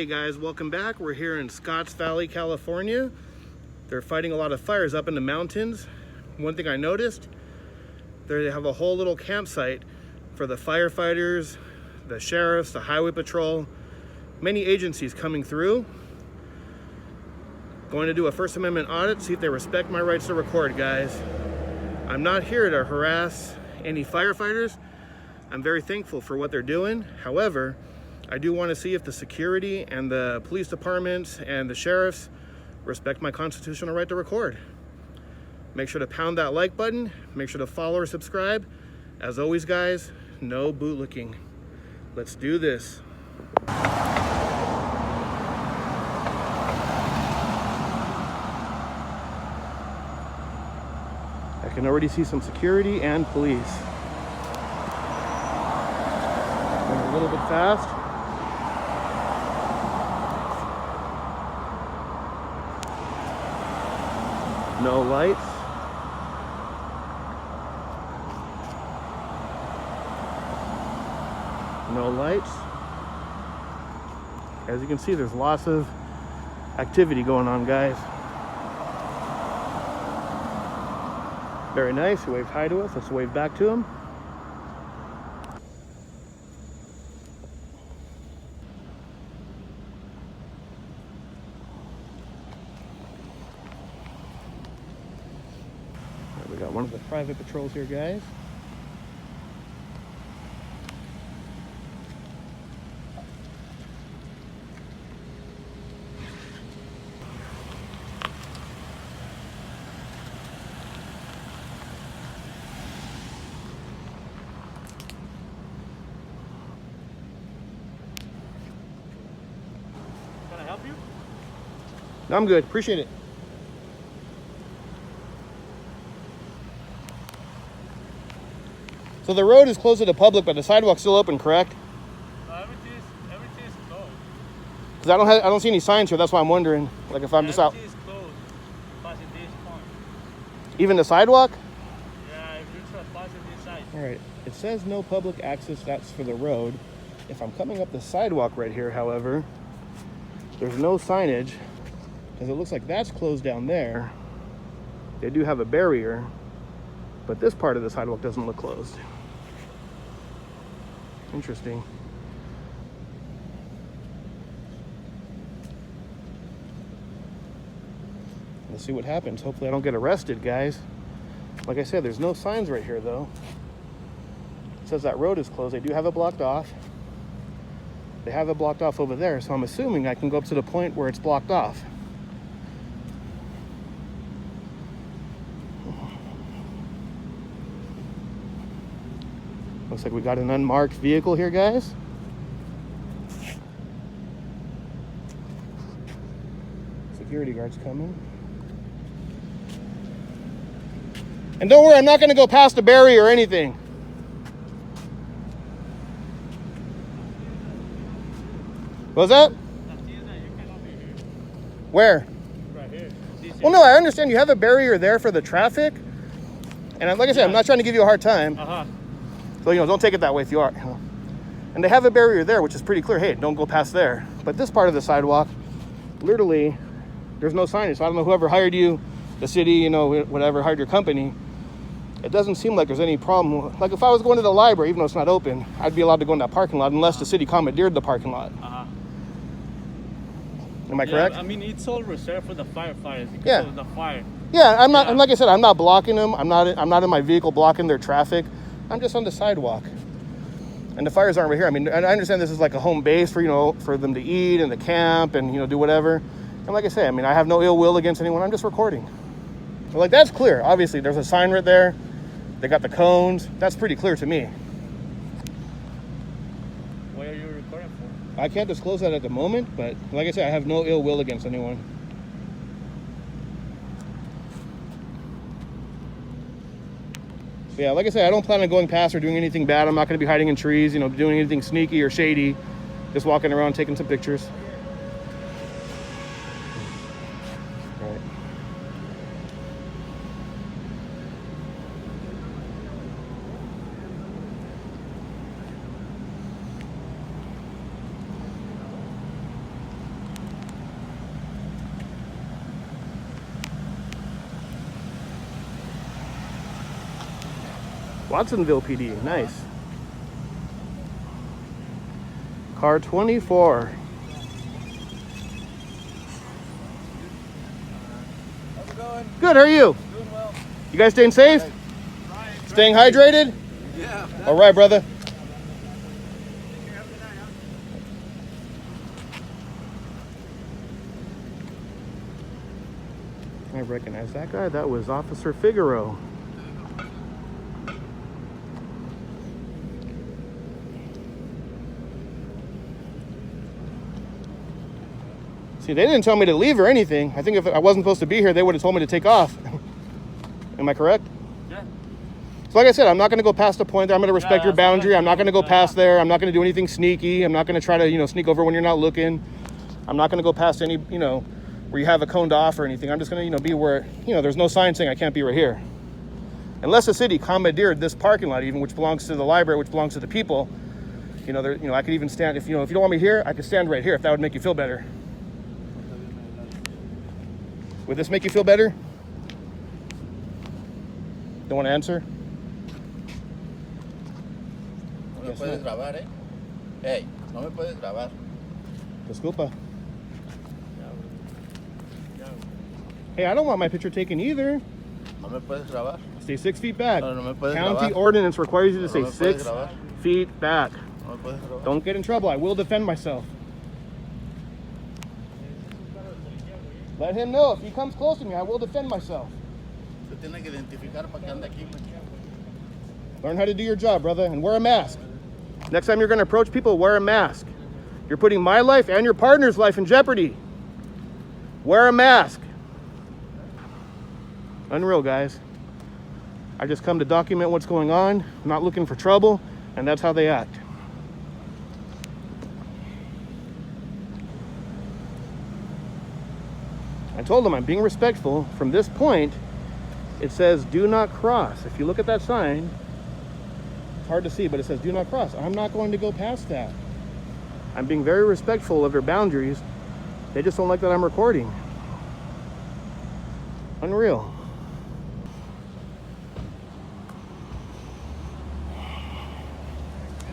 Hey guys, welcome back. We're here in Scotts Valley, California. They're fighting a lot of fires up in the mountains. One thing I noticed, they have a whole little campsite for the firefighters, the sheriffs, the highway patrol, many agencies coming through. Going to do a First Amendment audit, see if they respect my rights to record, guys. I'm not here to harass any firefighters. I'm very thankful for what they're doing. However, I do want to see if the security and the police departments and the sheriffs respect my constitutional right to record. Make sure to pound that like button. Make sure to follow or subscribe. As always, guys, no bootlicking. Let's do this. I can already see some security and police. Going a little bit fast. No lights. No lights. As you can see, there's lots of activity going on, guys. Very nice. He waved hi to us. Let's wave back to him. We got one of the private patrols here, guys. Can I help you? No, I'm good. Appreciate it. So the road is closed to the public, but the sidewalk's still open, correct? Everything is closed. Because I don't see any signs here. That's why I'm wondering. Like if I'm just out. Everything is closed. Passing this point. Even the sidewalk? Yeah, if you trespass this side. All right. It says no public access. That's for the road. If I'm coming up the sidewalk right here, however, there's no signage because it looks like that's closed down there. They do have a barrier, but this part of the sidewalk doesn't look closed. Interesting. Let's see what happens. Hopefully I don't get arrested, guys. Like I said, there's no signs right here, though. It says that road is closed. They do have it blocked off. They have it blocked off over there, so I'm assuming I can go up to the point where it's blocked off. Looks like we got an unmarked vehicle here, guys. Security guards coming. And don't worry, I'm not going to go past the barrier or anything. What was that? Where? Right here. Well, no, I understand you have a barrier there for the traffic. And like I said, I'm not trying to give you a hard time. So, don't take it that way if you are. And they have a barrier there, which is pretty clear. Hey, don't go past there. But this part of the sidewalk, literally, there's no signage. So I don't know whoever hired you, the city, whatever, hired your company. It doesn't seem like there's any problem. Like if I was going to the library, even though it's not open, I'd be allowed to go in that parking lot unless the city commandeered the parking lot. Am I correct? I mean, it's all reserved for the firefighters because of the fire. Yeah, I'm not. And like I said, I'm not blocking them. I'm not in my vehicle blocking their traffic. I'm just on the sidewalk. And the fires aren't right here. I mean, I understand this is like a home base for for them to eat and to camp and do whatever. And like I say, I mean, I have no ill will against anyone. I'm just recording. So, like, that's clear. Obviously, there's a sign right there. They got the cones. That's pretty clear to me. What are you recording for? I can't disclose that at the moment, but like I said, I have no ill will against anyone. But yeah, like I said, I don't plan on going past or doing anything bad. I'm not going to be hiding in trees, doing anything sneaky or shady. Just walking around taking some pictures. All right. Watsonville PD, nice. Car 24. How's it going? Good, how are you? Doing well. You guys staying safe? Staying hydrated? Yeah. All right, brother. I recognize that guy. That was Officer Figaro. See, they didn't tell me to leave or anything. I think if I wasn't supposed to be here, they would have told me to take off. Am I correct? Yeah. So like I said, I'm not going to go past the point there. I'm going to respect your that's boundary. okay. I'm not going to go past there. I'm not going to do anything sneaky. I'm not going to try to, sneak over when you're not looking. I'm not going to go past any, where you have a coned off or anything. I'm just going to, be where, there's no sign saying I can't be right here. Unless the city commandeered this parking lot even, which belongs to the library, which belongs to the people. I could even stand, if you don't want me here, I could stand right here if that would make you feel better. Would this make you feel better? Don't want to answer? No me puedes grabar, eh? Hey, no me puedes grabar. Disculpa. Hey, I don't want my picture taken either. No me puedes grabar. Stay 6 feet back. No, no me puedes County grabar. ordinance requires you to No stay me puedes 6 grabar. feet back. No me puedes grabar. Don't get in trouble. I will defend myself. Let him know if he comes close to me, I will defend myself. Se tiene que identificar para que ande aquí. Learn how to do your job, brother, and wear a mask. Next time you're going to approach people, wear a mask. You're putting my life and your partner's life in jeopardy. Wear a mask. Unreal, guys. I just come to document what's going on. I'm not looking for trouble, and that's how they act. I told them I'm being respectful. From this point, it says do not cross. If you look at that sign, it's hard to see, but it says do not cross. I'm not going to go past that. I'm being very respectful of their boundaries. They just don't like that I'm recording. Unreal.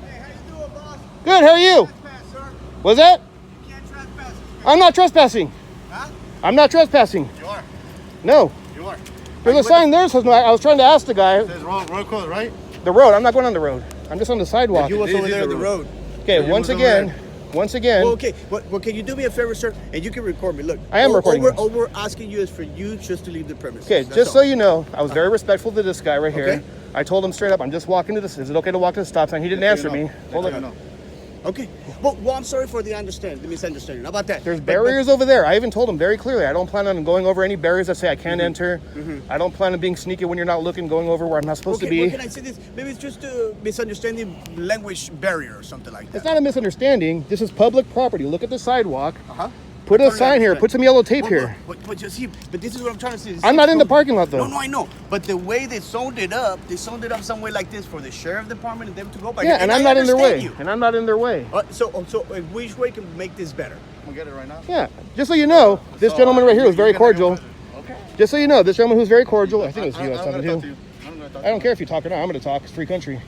Hey, how you doing, boss? Good, how are you? Trespass, sir. What's that? You can't trespass. I'm not trespassing. Huh? I'm not trespassing. You are. No. You are. There's a sign there that says no. I was trying to ask the guy. It says road closed, right? The road. I'm not going on the road. I'm just on the sidewalk. You was This over is there on the the road. Okay, you once was over again. there. Once again. Well, okay. Well, can you do me a favor, sir? And you can record me. Look, I am recording this. All we're asking you is for you just to leave the premises. Okay, That's just all. so you know, I was very respectful to this guy right here. Okay. I told him straight up, I'm just walking to this. Is it okay to walk to the stop sign? He didn't answer me. Hold Well, on. Okay. Well, I'm sorry for the misunderstanding. How about that? There's But- barriers over there. I even told him very clearly, I don't plan on going over any barriers that say I can't Mm-hmm. enter. I don't plan on being sneaky when you're not looking, going over where I'm not supposed Okay, to be. well, can I say this? Maybe it's just a misunderstanding, language barrier or something like that. It's not a misunderstanding. This is public property. Look at the sidewalk. Uh-huh. Put a Totally sign here. understand. Put some yellow tape Well, here. But you see, but this is what I'm trying to say. I'm not in the parking lot, though. No, I know. But the way they zoned it up some way like this for the sheriff department and them to go by. Yeah, and I'm I not in their way. understand you. And I'm not in their way. So which way can make this better? I'm gonna get it right now. Yeah, just so you know, this gentleman right here was very cordial. Okay. Just so you know, this gentleman who's very cordial. I think it was you I was I'm talking gonna talk to. to you. I'm gonna talk I don't care if you talk or not. I'm going to talk. It's free country.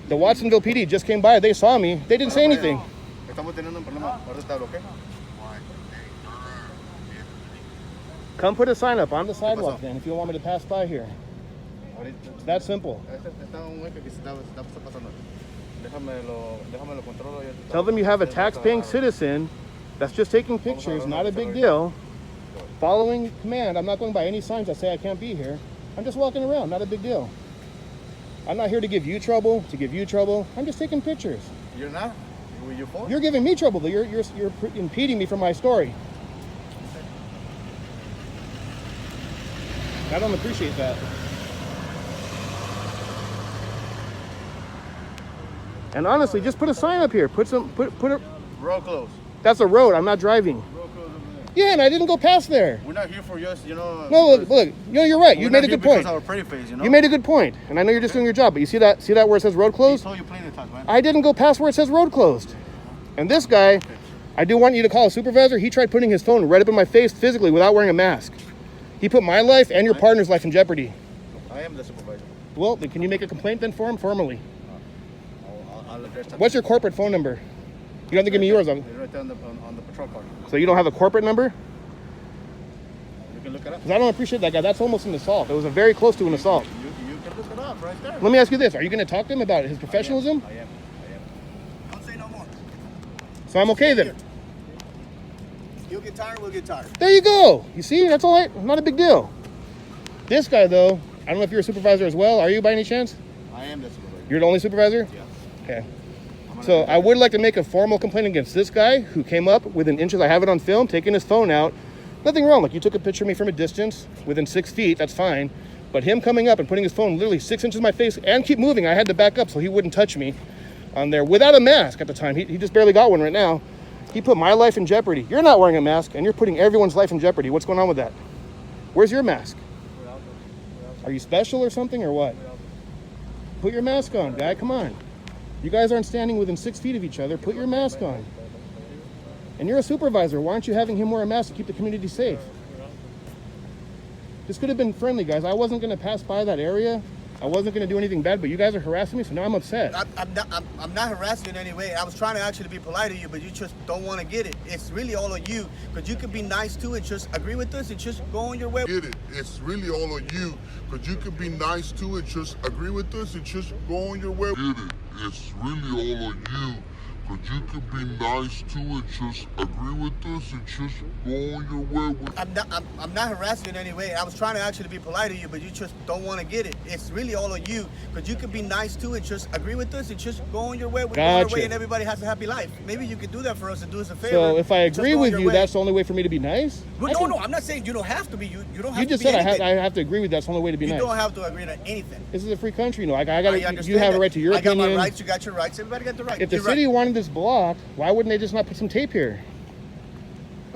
The Watsonville PD just came by. They saw me. They didn't say anything. Estamos teniendo un problema. Ahorita te hablo, ¿ok? Come put a sign up on the sidewalk pasó? then if you want me to pass by here. Ahorita. It's that simple. Está un jefe que se está pasando. Déjame lo controlo. Tell them you have a tax-paying citizen that's just taking pictures, not a big deal. Following command, I'm not going by any signs that say I can't be here. I'm just walking around, not a big deal. I'm not here to give you trouble, I'm just taking pictures. You're not? With your phone? You're giving me trouble, though. You're impeding me from my story. I don't appreciate that. And honestly, just put a sign up here. Put a. Road closed. That's a road. I'm not driving. Road closed over there. Yeah, and I didn't go past there. We're not here for just, No, look. You're right. You we're made not a here good point. because of our pretty face, you know? You made a good point, and I know you're just doing your job. But you see that where it says road He closed? told you plain to talk, man. I didn't go past where it says road closed. And this guy, I do want you to call a supervisor. He tried putting his phone right up in my face physically without wearing a mask. He put my life and your partner's life in jeopardy. I am the supervisor. Well, then can you make a complaint then for him formally? I'll address that. What's your corporate phone number? You don't have to give me yours. It's right there on the patrol car. So you don't have a corporate number? You can look it up. Because I don't appreciate that guy. That's almost an assault. It was a very close to an assault. You can look it up right there. Let me ask you this. Are you going to talk to him about his professionalism? I am. Don't say no more. So I'm okay then. You'll get tired, we'll get tired. There you go. You see, that's all right. Not a big deal. This guy, though, I don't know if you're a supervisor as well. Are you by any chance? I am the supervisor. You're the only supervisor? Yes. Okay. So I would like to make a formal complaint against this guy who came up within inches. I have it on film, taking his phone out. Nothing wrong. Like, you took a picture of me from a distance within 6 feet. That's fine. But him coming up and putting his phone literally 6 inches in my face and keep moving. I had to back up so he wouldn't touch me on there without a mask at the time. He just barely got one right now. He put my life in jeopardy. You're not wearing a mask and you're putting everyone's life in jeopardy. What's going on with that? Where's your mask? Are you special or something or what? Put your mask on, guy. Come on. You guys aren't standing within 6 feet of each other. Put your mask on. And you're a supervisor. Why aren't you having him wear a mask to keep the community safe? This could have been friendly, guys. I wasn't going to pass by that area. I wasn't going to do anything bad, but you guys are harassing me, so now I'm upset. I'm not harassing you in any way. I was trying to actually be polite to you, but you just don't want to get it. It's really all on you, because you could be nice too and just agree with us and just go on your way. Get it. It's really all on you, because you could be nice to it, just agree with us and just go on your way. Get it. It's really all on you, because you could be nice to it, just agree with us and just go on your way. I'm not harassing you in any way. I was trying to actually be polite to you, but you just don't want to get it. It's really all on you, because you could be nice too and just agree with us and just go on your way. We're going our way and everybody has a happy life. Maybe you could do that for us and do us a favor. So if I agree with you, that's the only way for me to be nice? Well, no, I'm not saying you don't have to be. You don't have you to just be said anything. I have to agree with that's the only way to be nice. You don't have to agree to anything. This is a free country, you know. I gotta, understand you have a right to your opinion. I got my rights, you got your rights. Everybody got the right. If the city wanted this blocked, why wouldn't they just not put some tape here?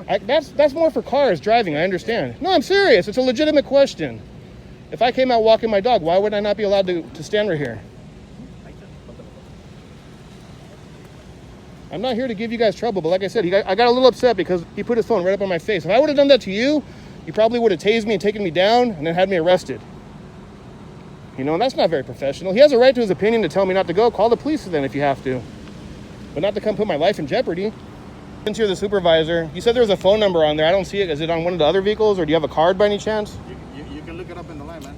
That's more for cars driving, I understand. No, I'm serious. It's a legitimate question. If I came out walking my dog, why would I not be allowed to stand right here? I'm not here to give you guys trouble, but like I said, I got a little upset because he put his phone right up on my face. If I would have done that to you, you probably would have tased me and taken me down and then had me arrested. You know, and that's not very professional. He has a right to his opinion to tell me not to go. Call the police then if you have to. But not to come put my life in jeopardy. Since you're the supervisor, you said there was a phone number on there. I don't see it. Is it on one of the other vehicles, or do you have a card by any chance? You can look it up in the line, man.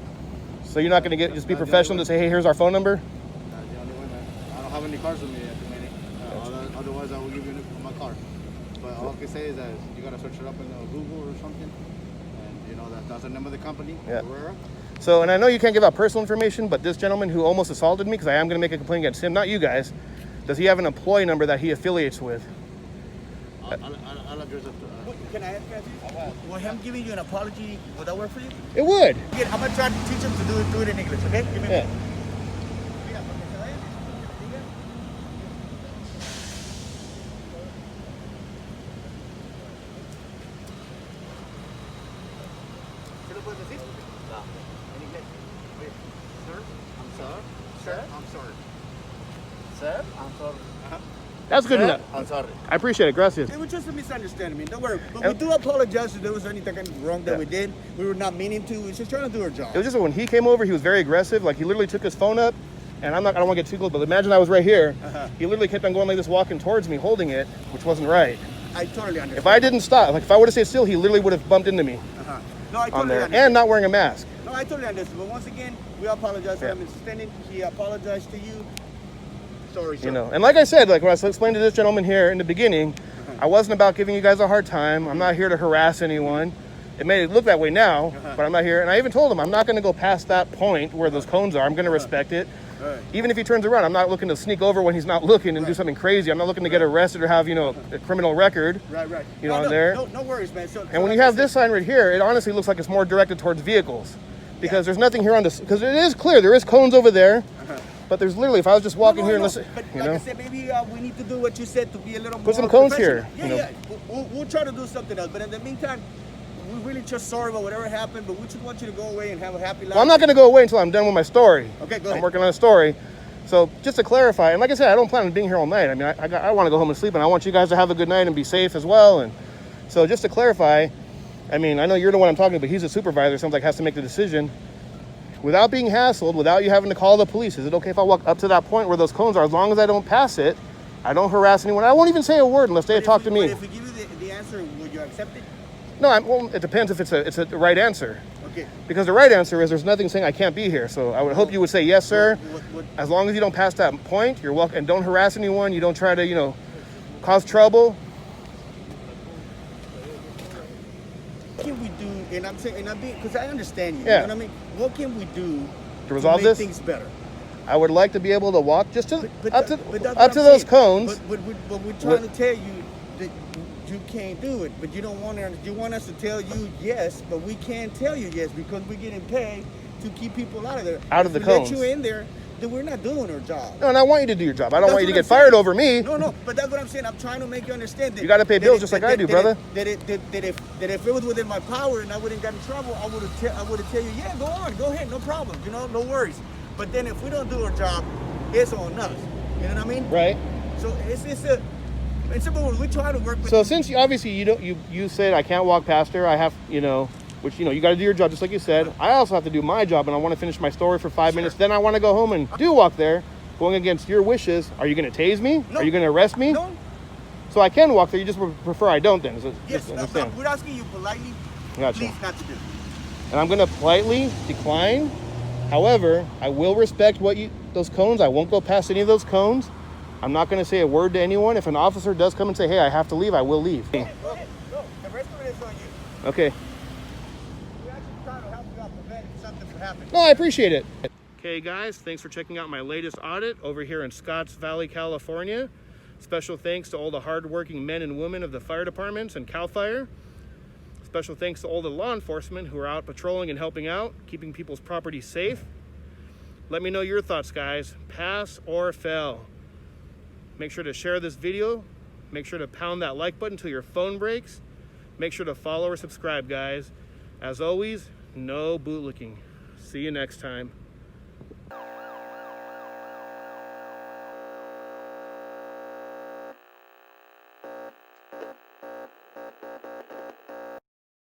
So you're not going to just be professional to say, hey, here's our phone number? That's the only way, man. I don't have any cars with me at the minute. Otherwise, I will give you my car. But all I can say is that you got to search it up in Google or something. And, you know, that's the name of the company, Yeah. Barrera. So, and I know you can't give out personal information, but this gentleman who almost assaulted me, because I am going to make a complaint against him, not you guys, does he have an employee number that he affiliates with? I'll address it. Can I ask you? Will him giving you an apology, would that work for you? It would. Again, I'm going to try to teach him to do it in English, okay? Give me a Yeah. minute. Sir, I'm sorry. That's good enough. I'm sorry. I appreciate it. Gracias. It was just a misunderstanding. Don't worry. But we do apologize if there was anything wrong that we did. We were not meaning to. We were just trying to do our job. It was just when he came over, he was very aggressive. Like, he literally took his phone up, and I don't want to get too close, but imagine I was right here. He literally kept on going like this, walking towards me, holding it, which wasn't right. I totally understand. If I didn't stop, like if I would have stayed still, he literally would have bumped into me No, I on totally there, understand. and not wearing a mask. No, I totally understand. But once again, we apologize for him extending. He apologized to you. Sorry, sir. You know, and like I said, like when I explained to this gentleman here in the beginning, I wasn't about giving you guys a hard time. I'm not here to harass anyone. It may look that way now, but I'm not here. And I even told him I'm not going to go past that point where those cones are. I'm going to respect it. Right. Even if he turns around, I'm not looking to sneak over when he's not looking and do something crazy. I'm not looking to get arrested or have, you know, a criminal record. Right. You know, there. No worries, man. So, And when you have this sign right here, it honestly looks like it's more directed towards vehicles. Because there's nothing here on this, because it is clear, there is cones over there. But there's literally, if I was just walking here and listen, but you like know. I said, maybe we need to do what you said to be a little more Put some cones professional. here, Yeah, you know. yeah. We'll try to do something else. But in the meantime, we're really just sorry about whatever happened. But we just want you to go away and have a happy life. Well, I'm not going to go away until I'm done with my story. Okay, go I'm ahead. working on a story. So just to clarify, and like I said, I don't plan on being here all night. I mean, I want to go home and sleep, and I want you guys to have a good night and be safe as well. And so just to clarify, I mean, I know you're the one I'm talking to, but he's a supervisor. Sounds like has to make the decision. without being hassled, without you having to call the police, is it okay if I walk up to that point where those cones are? As long as I don't pass it, I don't harass anyone. I won't even say a word unless they talk to me. But if we give you the answer, would you accept it? No, well, it depends if it's a right answer. Okay. Because the right answer is there's nothing saying I can't be here. So I would hope you would say yes, sir. As long as you don't pass that point, you're welcome. And don't harass anyone. You don't try to, you know, cause trouble. What can we do? And I'm saying, because I understand you. Yeah. You know what I mean? What can we do To resolve make this? things better? I would like to be able to walk just to But up that's to what those I'm saying. cones. But we're trying to tell you that you can't do it. But you don't want to. You want us to tell you yes, but we can't tell you yes because we're getting paid to keep people out of there. Out of the If we cones. let you in there, then we're not doing our job. No, and I want you to do your job. I don't That's want you to what get I'm fired saying. over me. No, but that's what I'm saying. I'm trying to make you understand that You gotta pay bills just like I do, brother. That if it was within my power and I wouldn't get in trouble, I would have tell you, yeah, go on, go ahead, no problem, you know, no worries. But then if we don't do our job, it's on us. You know what I mean? Right. So it's simple. We try to work with. So since obviously you said I can't walk past her, I have, you know, which, you know, you got to do your job just like you said. I also have to do my job, and I want to finish my story for 5 minutes. Then I want to go home and do walk there, going against your wishes. Are you going to tase me? No. Are you going to arrest me? No. So I can walk there. You just prefer I don't then. Is it, Yes, just understand? we're asking you politely, Gotcha. please not to do. And I'm going to politely decline. However, I will respect those cones. I won't go past any of those cones. I'm not going to say a word to anyone. If an officer does come and say, hey, I have to leave, I will leave. Go ahead, go. The rest of it is on you. Okay. We're actually trying to help you out, prevent something from happening. No, I appreciate it. Okay, guys, thanks for checking out my latest audit over here in Scotts Valley, California. Special thanks to all the hardworking men and women of the fire departments and CAL FIRE. Special thanks to all the law enforcement who are out patrolling and helping out, keeping people's property safe. Let me know your thoughts, guys. Pass or fail. Make sure to share this video. Make sure to pound that like button till your phone breaks. Make sure to follow or subscribe, guys. As always, no bootlicking. See you next time.